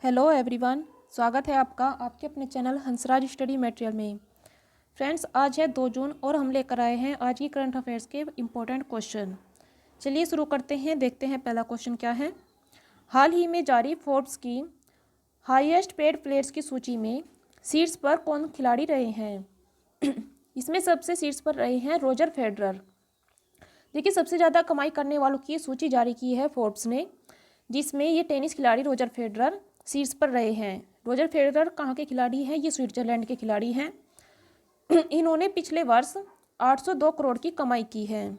Hello everyone, स्वागत है आपका आपके अपने चैनल हंसराज स्टडी मटेरियल में। फ्रेंड्स, आज है 2 जून और हम लेकर आए हैं आज की करंट अफेयर्स के इम्पोर्टेंट क्वेश्चन। चलिए शुरू करते हैं, देखते हैं पहला क्वेश्चन क्या है। हाल ही में जारी फोर्ब्स की हाईएस्ट पेड प्लेयर्स की सूची में शीर्ष पर कौन खिलाड़ी रहे हैं? इसमें सबसे शीर्ष पर रहे हैं रोजर फेडरर। देखिए, सबसे ज़्यादा कमाई करने वालों की सूची जारी की है फोर्ब्स ने, जिसमें ये टेनिस खिलाड़ी रोजर फेडरर शीर्ष पर रहे हैं। रोजर फेडरर कहाँ के खिलाड़ी हैं? ये स्विट्जरलैंड के खिलाड़ी हैं। इन्होंने पिछले वर्ष 802 करोड़ की कमाई की है।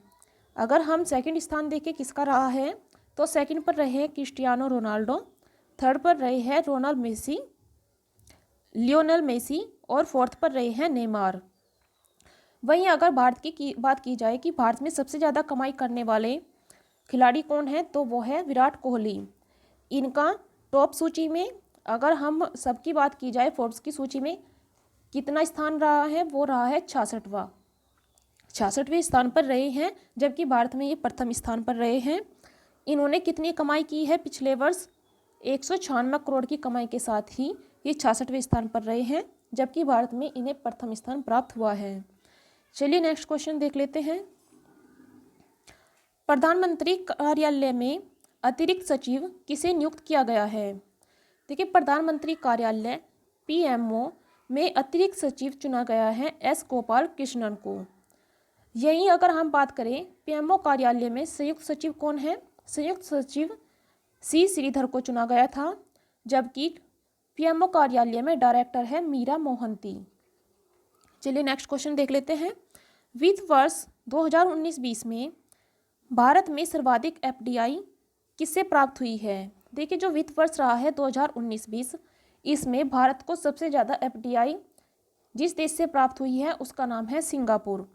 अगर हम सेकंड स्थान देखें किसका रहा है, तो सेकंड पर रहे हैं क्रिस्टियानो रोनाल्डो, थर्ड पर रहे हैं लियोनेल मेसी और फोर्थ पर रहे हैं नेमार। वहीं अगर भारत की बात की जाए कि भारत में सबसे ज़्यादा कमाई करने वाले खिलाड़ी कौन है, तो वो है विराट कोहली। इनका टॉप सूची में अगर हम सबकी बात की जाए फोर्ब्स की सूची में कितना स्थान रहा है, वो रहा है 66वें स्थान पर रहे हैं, जबकि भारत में ये प्रथम स्थान पर रहे हैं। इन्होंने कितनी कमाई की है पिछले वर्ष? 196 करोड़ की कमाई के साथ ही ये 66वें स्थान पर रहे हैं, जबकि भारत में इन्हें प्रथम स्थान प्राप्त हुआ है। चलिए नेक्स्ट क्वेश्चन देख लेते हैं। प्रधानमंत्री कार्यालय में अतिरिक्त सचिव किसे नियुक्त किया गया है? देखिए, प्रधानमंत्री कार्यालय पीएमओ में अतिरिक्त सचिव चुना गया है एस गोपाल कृष्णन को। यहीं अगर हम बात करें पीएमओ कार्यालय में संयुक्त सचिव कौन है? संयुक्त सचिव सी श्रीधर को चुना गया था, जबकि पीएमओ कार्यालय में डायरेक्टर है मीरा मोहंती। चलिए नेक्स्ट क्वेश्चन देख लेते हैं। वित्त वर्ष 2019-20 में भारत में सर्वाधिक एफडीआई किससे प्राप्त हुई है? देखिए, जो वित्त वर्ष रहा है 2019-20, इसमें भारत को सबसे ज़्यादा एफडीआई जिस देश से प्राप्त हुई है उसका नाम है सिंगापुर।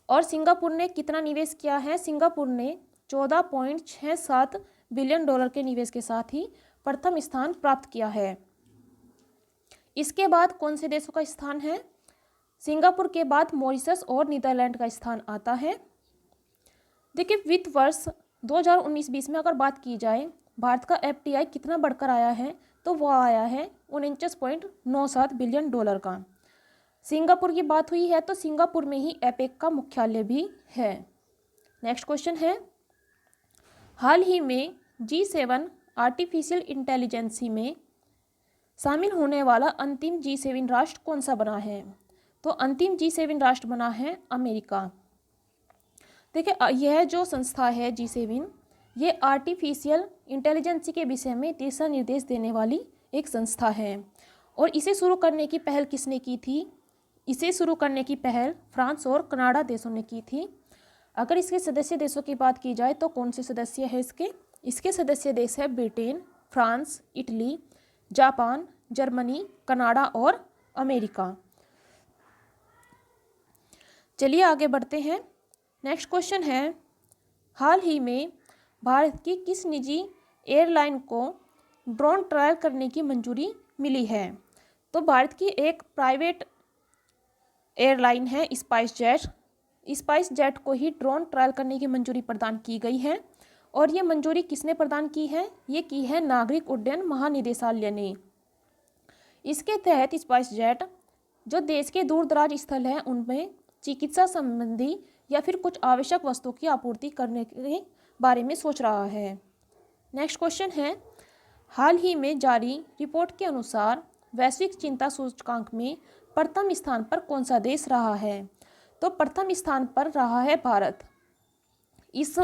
और सिंगापुर ने कितना निवेश किया है? सिंगापुर ने 14.67 बिलियन डॉलर के निवेश के साथ ही प्रथम स्थान प्राप्त किया है। इसके बाद कौन से देशों का स्थान है? सिंगापुर के बाद मॉरिशस और नीदरलैंड का स्थान आता है। देखिए, वित्त वर्ष 2019-20 में अगर बात की जाए भारत का एफडीआई कितना बढ़कर आया है, तो वह आया है 49.97 बिलियन डॉलर का। सिंगापुर की बात हुई है तो सिंगापुर में ही एपेक का मुख्यालय भी है। नेक्स्ट क्वेश्चन है, हाल ही में G7 आर्टिफिशियल इंटेलिजेंसी में शामिल होने वाला अंतिम G7 राष्ट्र कौन सा बना है? तो अंतिम G7 राष्ट्र बना है अमेरिका। देखिए, यह जो संस्था है G7, ये आर्टिफिशियल इंटेलिजेंसी के विषय में दिशा निर्देश देने वाली एक संस्था है। और इसे शुरू करने की पहल किसने की थी? इसे शुरू करने की पहल फ्रांस और कनाडा देशों ने की थी। अगर इसके सदस्य देशों की बात की जाए तो कौन से सदस्य है इसके सदस्य देश है Britain, France, Italy, Japan, Germany, Canada और अमेरिका। चलिए आगे बढ़ते हैं। नेक्स्ट क्वेश्चन है, हाल ही में भारत की किस निजी एयरलाइन को ड्रोन ट्रायल करने की मंजूरी मिली है? तो भारत की एक प्राइवेट एयरलाइन है स्पाइस जेट को ही ड्रोन ट्रायल करने की मंजूरी प्रदान की गई है। और ये मंजूरी किसने प्रदान की है? ये की है नागरिक उड्डयन महानिदेशालय ने। इसके तहत स्पाइस जेट जो देश के दूर दराज स्थल हैं उनमें चिकित्सा संबंधी या फिर कुछ आवश्यक वस्तुओं की आपूर्ति करने के बारे में सोच रहा है। नेक्स्ट क्वेश्चन है, हाल ही में जारी रिपोर्ट के अनुसार वैश्विक चिंता सूचकांक में प्रथम स्थान पर कौन सा देश रहा है? तो प्रथम स्थान पर रहा है भारत। इस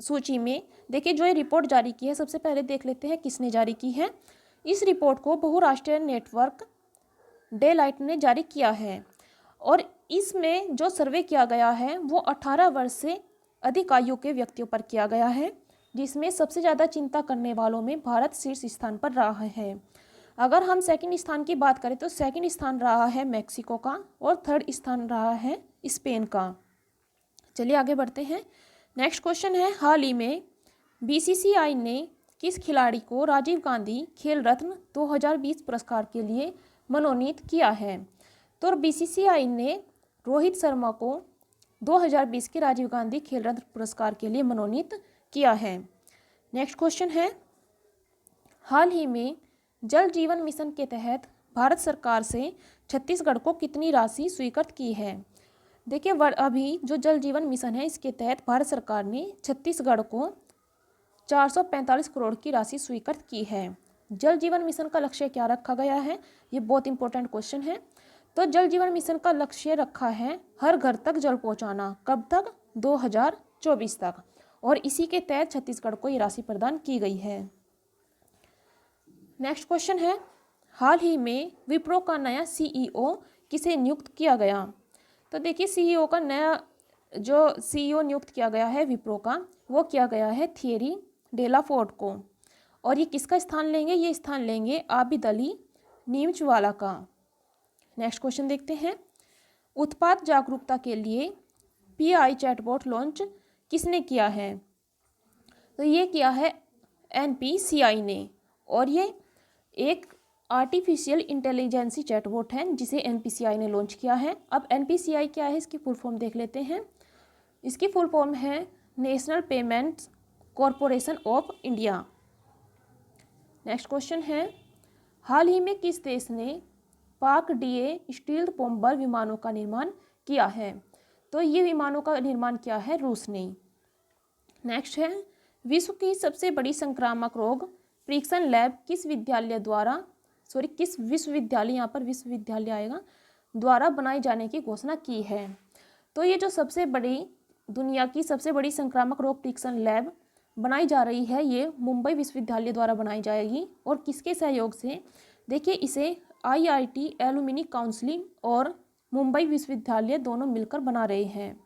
सूची में देखिए, जो ये रिपोर्ट जारी की है, सबसे पहले देख लेते हैं किसने जारी की है। इस रिपोर्ट को बहुराष्ट्रीय नेटवर्क डेलाइट ने जारी किया है। और इसमें जो सर्वे किया गया है वो 18 वर्ष से अधिक आयु के व्यक्तियों पर किया गया है, जिसमें सबसे ज़्यादा चिंता करने वालों में भारत शीर्ष स्थान पर रहा है। अगर हम सेकंड स्थान की बात करें तो सेकंड स्थान रहा है मैक्सिको का और थर्ड स्थान रहा है स्पेन का। चलिए आगे बढ़ते हैं। नेक्स्ट क्वेश्चन है, हाल ही में बीसीसीआई ने किस खिलाड़ी को राजीव गांधी खेल रत्न 2020 पुरस्कार के लिए मनोनीत किया है? तो बीसीसीआई ने रोहित शर्मा को 2020 के राजीव गांधी खेल रत्न पुरस्कार के लिए मनोनीत किया है। नेक्स्ट क्वेश्चन है, हाल ही में जल जीवन मिशन के तहत भारत सरकार से छत्तीसगढ़ को कितनी राशि स्वीकृत की है? देखिए अभी जो जल जीवन मिशन है इसके तहत भारत सरकार ने छत्तीसगढ़ को 445 करोड़ की राशि स्वीकृत की है। जल जीवन मिशन का लक्ष्य क्या रखा गया है? ये बहुत इंपॉर्टेंट क्वेश्चन है। तो जल जीवन मिशन का लक्ष्य रखा है हर घर तक जल पहुंचाना। कब तक? 2024 तक। और इसी के तहत छत्तीसगढ़ को ये राशि प्रदान की गई है। नेक्स्ट क्वेश्चन है, हाल ही में विप्रो का नया सीईओ किसे नियुक्त किया गया? तो देखिए सीईओ का नया जो सीईओ नियुक्त किया गया है विप्रो का, वो किया गया है थियरी डेलाफोर्ट को। और ये किसका स्थान लेंगे? ये स्थान लेंगे आबिद अली नीमचवाला का। नेक्स्ट क्वेश्चन देखते हैं, उत्पाद जागरूकता के लिए पीआई चैटबॉट लॉन्च किसने किया है? तो ये किया है एनपीसीआई ने। और ये एक आर्टिफिशियल इंटेलिजेंसी चैटबॉट है जिसे एनपीसीआई ने लॉन्च किया है। अब एनपीसीआई क्या है इसकी फुल फॉर्म देख लेते हैं। इसकी फुल फॉर्म है national payments corporation of India. Next question है, हाल ही में किस देश ने पाक डीए स्टील्थ बॉम्बर विमानों का निर्माण किया है? तो ये विमानों का निर्माण किया है रूस ने। नेक्स्ट है, विश्व की सबसे बड़ी संक्रामक रोग परीक्षण लैब किस विश्वविद्यालय, यहाँ पर विश्वविद्यालय आएगा, द्वारा बनाए जाने की घोषणा की है? तो ये जो दुनिया की सबसे बड़ी संक्रामक रोग परीक्षण लैब बनाई जा रही है ये मुंबई विश्वविद्यालय द्वारा बनाई जाएगी। और किसके सहयोग से? देखिए इसे आईआईटी एलुमिनी काउंसिल और मुंबई विश्वविद्यालय दोनों मिलकर बना रहे हैं।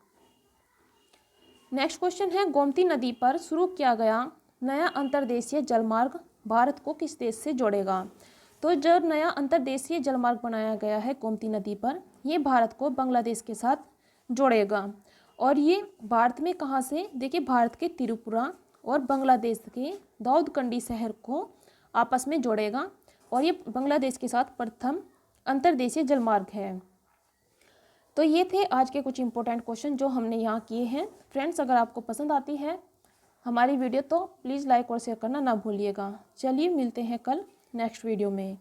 नेक्स्ट क्वेश्चन है, गोमती नदी पर शुरू किया गया नया अंतर्देशीय जलमार्ग भारत को किस देश से जोड़ेगा? तो जो नया अंतर्देशीय जलमार्ग बनाया गया है गोमती नदी पर, ये भारत को बांग्लादेश के साथ जोड़ेगा। और ये भारत में कहाँ से? देखिए भारत के त्रिपुरा और बांग्लादेश के दाऊदकंडी शहर को आपस में जोड़ेगा। और ये बांग्लादेश के साथ प्रथम अंतर्देशीय जलमार्ग है। तो ये थे आज के कुछ इंपॉर्टेंट क्वेश्चन जो हमने यहाँ किए हैं। फ्रेंड्स, अगर आपको पसंद आती है हमारी वीडियो तो प्लीज़ लाइक और शेयर करना ना भूलिएगा। चलिए मिलते हैं कल नेक्स्ट वीडियो में।